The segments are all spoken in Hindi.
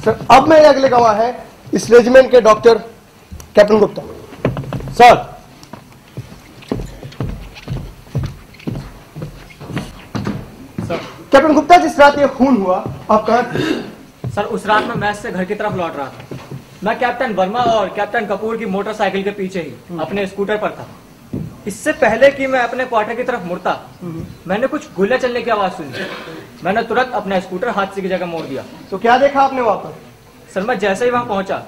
सर अब मेरे अगले गवाह है इस रेजिमेंट के doctor captain Gupta. Sir captain Gupta, जिस रात ये खून हुआ आप कहाँ थे? सर उस रात में मैच से घर की तरफ लौट रहा था। मैं कैप्टन वर्मा और कैप्टन कपूर की मोटरसाइकिल के पीछे ही अपने स्कूटर पर था। इससे पहले कि मैं अपने क्वार्टर की तरफ मुड़ता, मैंने कुछ गोलियां चलने की आवाज सुनी। मैंने तुरंत अपना स्कूटर हादसे की जगह मोड़ दिया। तो क्या देखा आपने वहां पर? सर मैं जैसे ही वहां पहुंचा,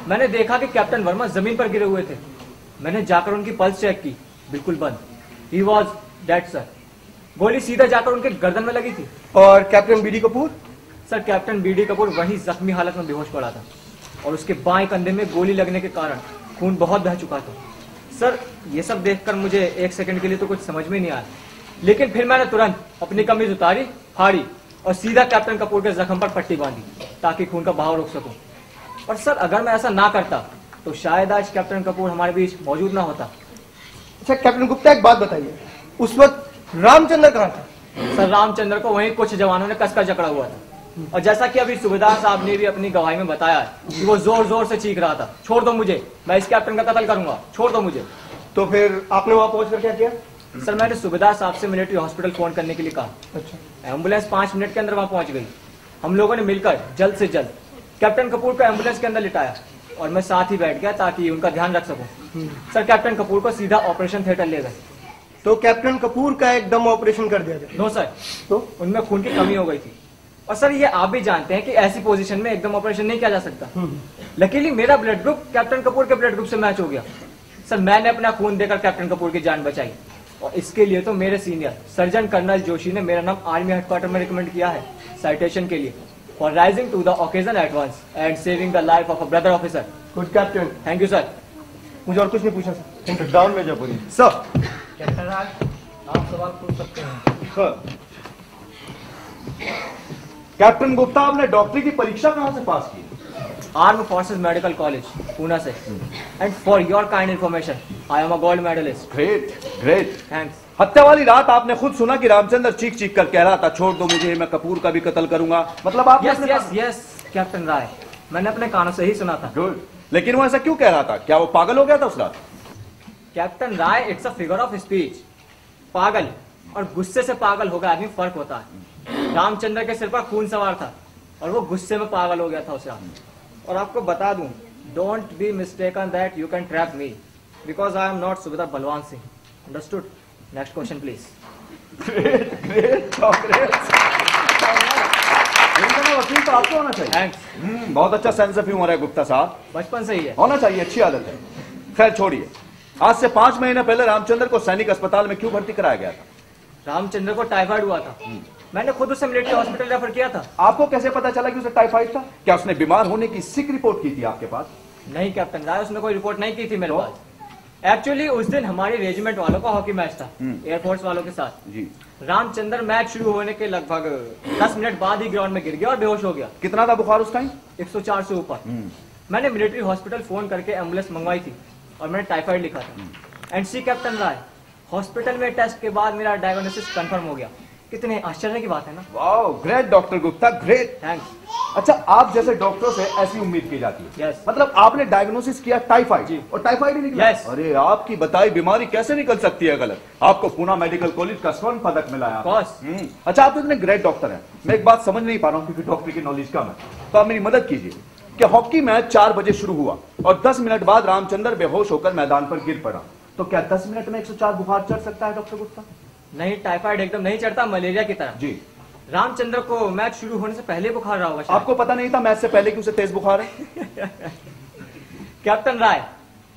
मैंने देखा कि कैप्टन वर्मा जमीन पर गिरे हुए थे। मैंने जाकर उनकी पल्स चेक की, बिल्कुल बंद। He was dead sir. गोली सीधा जाकर उनके गर्दन में लगी थी। और captain BD Kapoor? Sir captain BD Kapoor वही जख्मी हालत में बेहोश पड़ा था और उसके बाएं कंधे में गोली लगने के कारण खून बहुत बह चुका था। सर ये सब देखकर मुझे एक सेकंड के लिए तो कुछ समझ में नहीं आया, लेकिन फिर मैंने तुरंत अपनी कमीज उतारी, फाड़ी और सीधा कैप्टन कपूर के जख्म पर पट्टी बांधी ताकि खून का बहाव रोक सकूं। और सर अगर मैं ऐसा ना करता तो शायद आज कैप्टन कपूर हमारे बीच मौजूद ना होता। अच्छा कैप्टन गुप्ता, एक बात बताइए, उस वक्त रामचंद्र कहाँ था? सर रामचंद्र को वहीं कुछ जवानों ने कसकर जकड़ा हुआ था और जैसा कि अभी सूबेदार साहब ने भी अपनी गवाही में बताया है कि वो जोर जोर से चीख रहा था, छोड़ दो मुझे, मैं इस कैप्टन का कत्ल करूंगा, छोड़ दो मुझे। तो फिर आपने वहां पहुंचकर क्या किया? सर मैंने सूबेदार साहब से मिलिट्री हॉस्पिटल फोन करने के लिए कहा। अच्छा। एम्बुलेंस 5 मिनट के अंदर वहां पहुंच गई। हम लोगों ने मिलकर जल्द से जल्द कैप्टन कपूर को एम्बुलेंस के अंदर लिटाया और मैं साथ ही बैठ गया ताकि उनका ध्यान रख सकूं। सर कैप्टन कपूर को सीधा ऑपरेशन थिएटर ले गए। तो कैप्टन कपूर का एकदम ऑपरेशन कर दिया गया? नो सर, तो उनमें खून की कमी हो गई थी। और सर ये आप भी जानते हैं कि ऐसी पोजीशन में एकदम ऑपरेशन नहीं किया जा सकता। लकीली मेरा ब्लड ग्रुप कैप्टन कपूर के ब्लड ग्रुप से मैच हो गया। सर मैंने अपना खून देकर कैप्टन कपूर की जान बचाई और इसके लिए तो मेरे सीनियर सर्जन कर्नल जोशी ने मेरा नाम आर्मी हेडक्वार्टर में रिकमेंड किया है साइटेशन के लिए, for rising to the occasion at once and saving the life of a brother officer. Good captain. Thank you sir. मुझे और कुछ नहीं पूछना सर। डाउन में जा पूरी। सर कैप्टन राज, आप सवाल पूछ सकते हैं। कैप्टन गुप्ता, आपने डॉक्टरी की परीक्षा कहां से पास की? Armed forces medical college Poona से। And for your kind information I am a gold medalist. Great great. Thanks. हत्या वाली रात आपने खुद सुना कि रामचंद्र चीख चीख कर कह रहा था, छोड़ दो मुझे, मैं कपूर का भी कत्ल करूंगा। मतलब आप? यस यस यस कैप्टन राय, मैंने अपने कानों से ही सुना था। गुड। लेकिन वो ऐसा क्यों कह रहा था? क्या वो पागल हो गया था उस रात? Captain Rai, it's a figure of speech. पागल और गुस्से से पागल हो गया आदमी फर्क होता है। रामचंद्र के सिर पर खून सवार था और वो गुस्से में पागल हो गया था उस रात। और आपको बता दूं, don't be mistaken that you can trap me because I am not सूबेदार Balwan Singh. Understood? Next question please. Great great वकील तो आपको होना चाहिए। थैंक्स। बहुत अच्छा सेंस ऑफ ह्यूमर है गुप्ता साहब, बचपन से ही है। होना चाहिए, अच्छी आदत है। खैर छोड़िए, आज से 5 महीने पहले रामचंद्र को सैनिक अस्पताल में क्यों भर्ती कराया गया था? रामचंद्र को टाइफाइड हुआ था। मैंने खुद उसे मिलिट्री हॉस्पिटल रेफर किया था। आपको कैसे पता चला कि उसे टाइफाइड था? क्या उसने बीमार होने की सिक रिपोर्ट की थी आपके पास? नहीं कैप्टन राय, उसने कोई रिपोर्ट नहीं की थी मेरे पास। एक्चुअली उस दिन हमारी रेजिमेंट वालों का हॉकी मैच था एयरफोर्स वालों के साथ जी। रामचंद्र मैच शुरू होने के लगभग 10 मिनट बाद ही ग्राउंड में गिर गया और बेहोश हो गया। कितना था बुखार उस टाइम? 104 से ऊपर। मैंने मिलिट्री हॉस्पिटल फोन करके एम्बुलेंस मंगवाई थी और मैंने टाइफाइड लिखा था। And see captain Rai, hospital में टेस्ट के बाद मेरा डायग्नोसिस कंफर्म हो गया। कितने आश्चर्य की बात है ना? Wow, great doctor Gupta, great. Thanks. अच्छा, आप जैसे डॉक्टरों से ऐसी उम्मीद की जाती है। Yes. मतलब आपने डायग्नोसिस किया टाइफाइड जी। और टाइफाइड ही निकला? Yes. अरे आपकी बताई बीमारी कैसे निकल सकती है गलत? आपको पूना मेडिकल कॉलेज का स्वर्ण पदक मिला है। अच्छा, आप तो इतने ग्रेट डॉक्टर हैं, मैं एक बात समझ नहीं पा रहा हूँ क्योंकि डॉक्टरी की नॉलेज कम है, तो आप मेरी मदद कीजिए कि हॉकी मैच 4 बजे शुरू हुआ और 10 मिनट बाद रामचंद्र बेहोश होकर मैदान पर गिर पड़ा, तो क्या 10 मिनट में 104 बुखार चढ़ सकता है डॉक्टर गुप्ता? नहीं, टाइफाइड एकदम नहीं चढ़ता, मलेरिया की तरह। जी। रामचंद्र को मैच शुरू होने से पहले बुखार रहा होगा। आपको पता नहीं था मैच से पहले कि उसे तेज बुखार है? Captain Rai,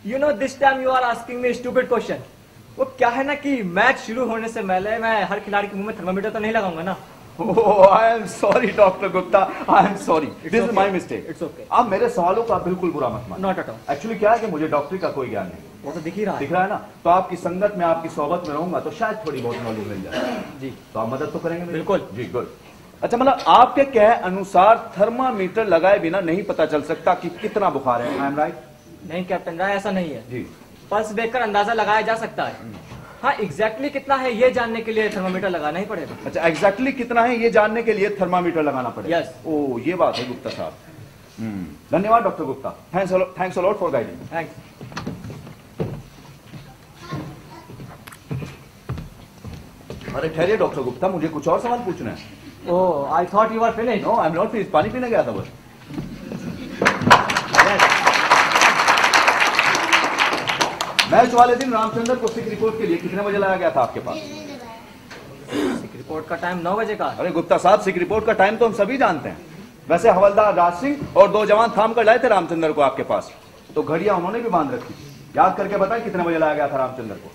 you know this time you are asking me stupid question. वो क्या है ना कि मैच शुरू होने से पहले मैं हर खिलाड़ी के मुंह में थर्मामीटर तो नहीं लगाऊंगा ना। Oh, I am sorry, doctor Gupta, I am sorry. This is my mistake. It's okay. आप मेरे सवालों का बिल्कुल बुरा मत मानो। Not at all. एक्चुअली क्या है कि मुझे डॉक्टरी का कोई ज्ञान नहीं। वो तो दिख ही रहा है। दिख रहा है ना? तो आपकी संगत में, आपकी सोहबत में रहूंगा तो शायद थोड़ी बहुत नॉलेज मिल जाए। जी। तो आप मदद तो करेंगे मेरी? बिल्कुल। जी, गुड। अच्छा, मतलब आपके कहे अनुसार थर्मामीटर लगाए बिना नहीं पता चल सकता कि कितना बुखार है, आई एम राइट? नहीं कैप्टन राय, ऐसा नहीं है। जी। पल्स देखकर अंदाजा लगाया जा सकता है। हाँ, एग्जैक्टली कितना है ये जानने के लिए थर्मामीटर लगाना ही पड़ेगा। अच्छा, एग्जैक्टली कितना है ये जानने के लिए थर्मामीटर लगाना पड़ेगा? Yes. ओ, ये बात है गुप्ता साहब। धन्यवाद doctor Gupta, thanks a lot for guiding. Thanks. अरे ठहरिए डॉक्टर गुप्ता, मुझे कुछ और सवाल पूछना है। Oh, I thought you were finished. No, I am not finished, पानी पीने गया था बस। मैच वाले दिन रामचंद्र को सिक रिपोर्ट के लिए कितने बजे लाया गया था आपके पास? सिक रिपोर्ट का टाइम 9 बजे का। अरे गुप्ता साहब, सिक रिपोर्ट का टाइम तो हम सभी जानते हैं। वैसे हवलदार राज सिंह और 2 जवान थाम कर लाए थे रामचंद्र को आपके पास, तो घड़ियां उन्होंने भी बांध रखी थी। याद करके बताएं कितने बजे लाया गया था रामचंद्र को?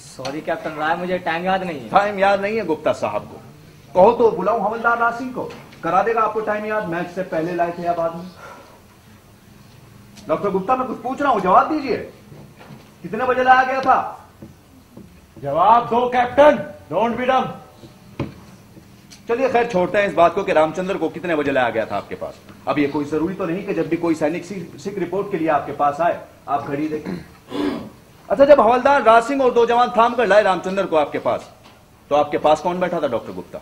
सॉरी कैप्टन राय, मुझे टाइम याद नहीं है। टाइम याद नहीं है गुप्ता साहब को? कहो तो बुलाऊं हवलदार राज सिंह को, करा देगा आपको टाइम याद। मैच से पहले लाए थे या बाद में? डॉक्टर गुप्ता, मैं कुछ पूछ रहा हूं, जवाब दीजिए। कितने बजे लाया गया था? जवाब दो कैप्टन, डोंट बी डम। चलिए खैर छोड़ते हैं इस बात को कि रामचंद्र को कितने बजे लाया गया था आपके पास। अब ये कोई जरूरी तो नहीं कि जब भी कोई सैनिक सिक रिपोर्ट के लिए आपके पास आए आप घड़ी देखें। अच्छा, जब हवलदार राज सिंह और 2 जवान थाम कर लाए रामचंद्र को आपके पास, तो आपके पास कौन बैठा था डॉक्टर गुप्ता?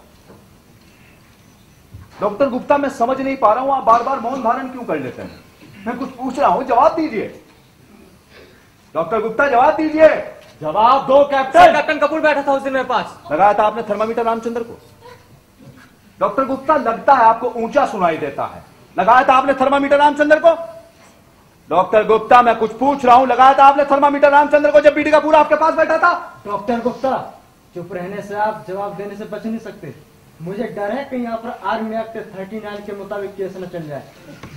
डॉक्टर गुप्ता, मैं समझ नहीं पा रहा हूं, आप बार बार मौन धारण क्यों कर लेते हैं? मैं कुछ पूछ रहा हूं, जवाब दीजिए। डॉक्टर गुप्ता, जवाब दीजिए। जवाब दो सर, कैप्टन। कैप्टन कपूर बैठा था उस दिन मेरे पास। लगाया था आपने थर्मामीटर रामचंद्र को? डॉक्टर गुप्ता, लगता है आपको ऊंचा सुनाई देता है। लगाया था आपने थर्मामीटर रामचंद्र को? डॉक्टर गुप्ता, मैं कुछ पूछ रहा हूं, लगाया था आपने थर्मामीटर रामचंद्र को जब बीडी का पूरा आपके पास बैठा था? डॉक्टर गुप्ता, चुप रहने से आप जवाब देने से बच नहीं सकते। मुझे डर है कि यहाँ पर आर्मी एक्ट 39 के मुताबिक केस न चल जाए।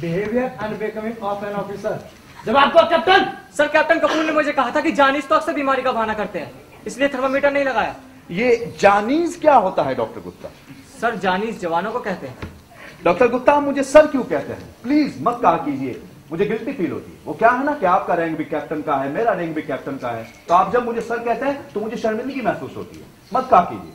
Behaviour unbecoming of an officer. जवाब दो कैप्टन। सर, कैप्टन कपूर ने मुझे कहा था कि जानीज तो अक्सर बीमारी का बहाना करते हैं, इसलिए थर्मामीटर नहीं लगाया। ये जानीज क्या होता है डॉक्टर गुप्ता? सर, जानीज जवानों को कहते हैं। डॉक्टर गुप्ता, आप मुझे सर क्यों कहते हैं? प्लीज मत कहा कीजिए, मुझे गिल्टी फील होती है। वो क्या है ना कि आपका रैंक भी कैप्टन का है, मेरा रैंक भी कैप्टन का है, तो आप जब मुझे सर कहते हैं तो मुझे शर्मिंदगी महसूस होती है। मत कहा कीजिए।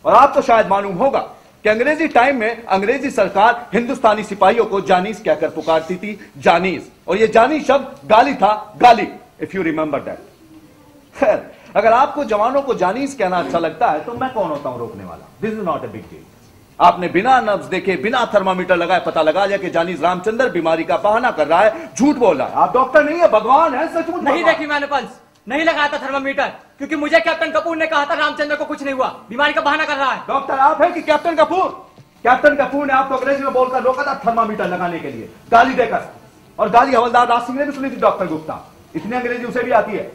और आपको शायद मालूम होगा कि अंग्रेजी टाइम में अंग्रेजी सरकार हिंदुस्तानी सिपाहियों को जानीज कहकर पुकारती थी, जानीज। और ये जानीज शब्द गाली था, गाली, इफ यू रिमेंबर दैट। खैर, अगर आपको जवानों को जानीज कहना अच्छा लगता है तो मैं कौन होता हूं रोकने वाला? This is not a big deal. आपने बिना नब्ज देखे, बिना थर्मामीटर लगाए पता लगा लिया कि जानीज रामचंद्र बीमारी का बहाना कर रहा है, झूठ बोल रहा है। आप डॉक्टर नहीं है, भगवान है, सचमुच नहीं भगवान। देखी मैंने पल्स, नहीं लगाया था थर्मामीटर, क्योंकि मुझे कैप्टन कपूर ने कहा था रामचंद्र को कुछ नहीं हुआ, बीमारी का बहाना कर रहा है। डॉक्टर आप है कि कैप्टन कपूर? कैप्टन कपूर ने आपको अंग्रेजी में बोलकर रोका था थर्मामीटर लगाने के लिए, गाली देकर। और गाली हवलदार राज सिंह ने भी सुनी थी डॉक्टर गुप्ता। इतनी अंग्रेजी उसे भी आती है।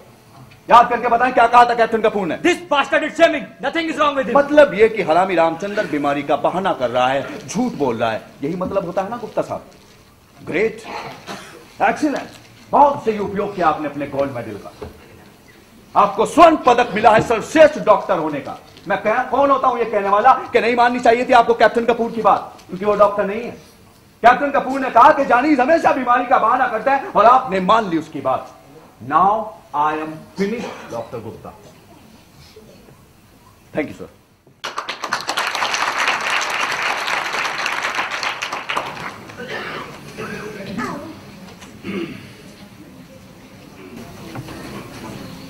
याद करके बताएं क्या कहा था कैप्टन कपूर ने? This bastard is shaming. Nothing is wrong with him. मतलब ये कि हरामी रामचंद्र बीमारी का बहाना कर रहा है, झूठ बोल रहा है, यही मतलब होता है ना गुप्ता साहब? ग्रेट, एक्सीलेंट, बहुत सही उपयोग किया आपने अपने गोल्ड मेडल का। आपको स्वर्ण पदक मिला है सर्वश्रेष्ठ डॉक्टर होने का। मैं कौन होता हूं ये कहने वाला कि नहीं माननी चाहिए थी आपको कैप्टन कपूर की बात, क्योंकि वो डॉक्टर नहीं है। कैप्टन कपूर ने कहा कि जानीज हमेशा बीमारी का बहाना करता है और आपने मान ली उसकी बात। Now I am finished doctor Gupta. Thank you sir.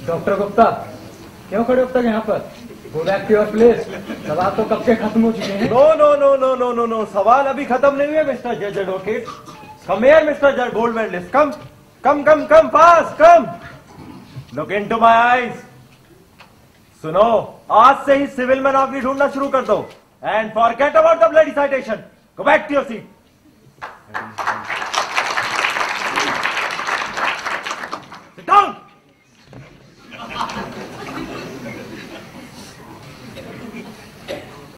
Doctor Gupta, क्यों खड़े हो तक यहाँ पर? Go back to your place. सवाल तो कब के खत्म हो चुके हैं। No no no no no no no, सवाल अभी खत्म नहीं हुए मिस्टर जज एडवोकेट। कम हियर मिस्टर जज gold medallist, come come come come fast, come look into my eyes. सुनो, आज से ही सिविल में नौकरी ढूंढना शुरू कर दो and forget about the bloody citation. Go back to your seat.